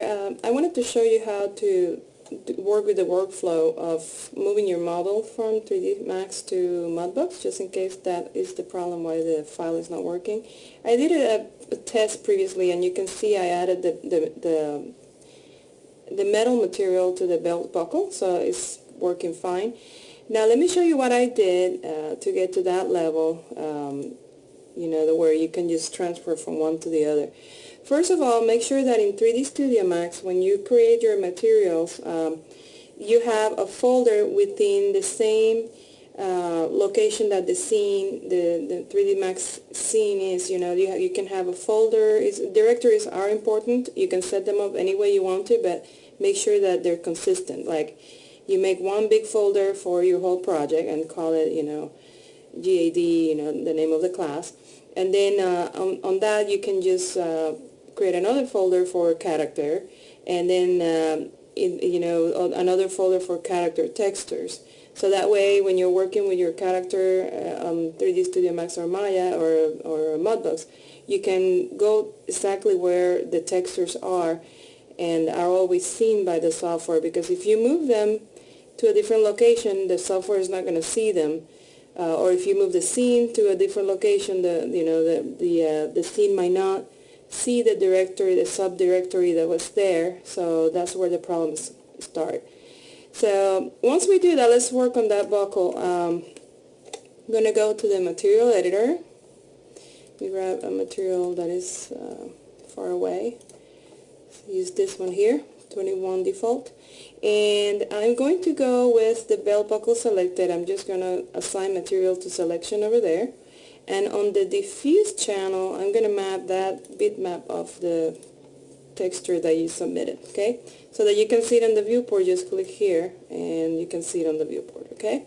I wanted to show you how to work with the workflow of moving your model from 3D Max to Modbus, just in case that is the problem why the file is not working. I did a test previously, and you can see I added the metal material to the belt buckle, so it's working fine. Now let me show you what I did to get to that level, where you can just transfer from one to the other. First of all, make sure that in 3D Studio Max, when you create your materials, you have a folder within the same location that the scene, the 3D Max scene is. You can have a folder. Directories are important. You can set them up any way you want to, but make sure that they're consistent. Like, you make one big folder for your whole project and call it, GAD, the name of the class. And then on that, you can just create another folder for character, and then another folder for character textures. So that way, when you're working with your character on 3D Studio Max or Maya or Modbus, you can go exactly where the textures are and are always seen by the software. Because if you move them to a different location, the software is not going to see them. Or if you move the scene to a different location, the scene might not see the directory, the subdirectory that was there. So that's where the problems start. So once we do that, let's work on that buckle. I'm going to go to the material editor. We grab a material that is far away. Use this one here, 21 default. And I'm going to go with the belt buckle selected. I'm just going to assign material to selection over there. And on the diffuse channel, I'm going to map that bitmap of the texture that you submitted, okay? So that you can see it on the viewport, just click here and you can see it on the viewport, okay?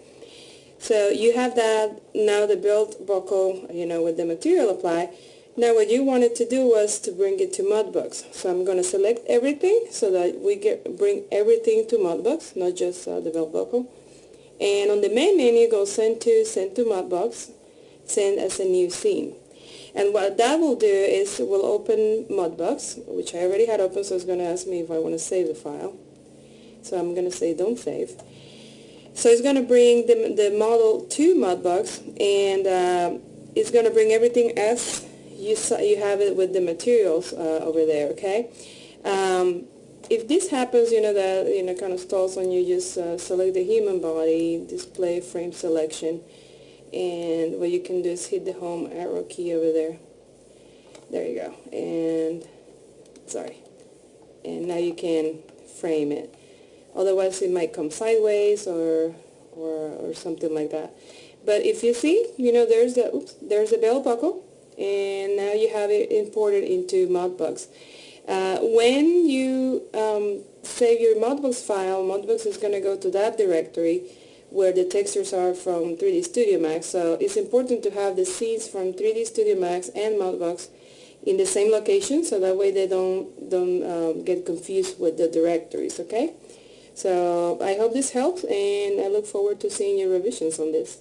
So you have that, now the belt buckle, with the material applied. Now what you wanted to do was to bring it to Modbus. So I'm going to select everything so that we bring everything to Modbus, not just the belt buckle. And on the main menu, go send to Modbus, send as a new scene. And what that will do is it will open Modbus, which I already had open, so it's going to ask me if I want to save the file. So I'm going to say don't save. So it's going to bring the model to Modbus, and it's going to bring everything as you have it with the materials over there, okay? If this happens, that kind of stalls on you, just select the human body, display frame selection, and what you can do is hit the home arrow key over there. There you go. And and now you can frame it. Otherwise, it might come sideways or something like that. But if you see, there's the belt buckle. And now you have it imported into Modbus. When you save your Modbus file, Modbus is going to go to that directory where the textures are from 3D Studio Max. So it's important to have the scenes from 3D Studio Max and Modbus in the same location, so that way they don't get confused with the directories, okay? So I hope this helps, and I look forward to seeing your revisions on this.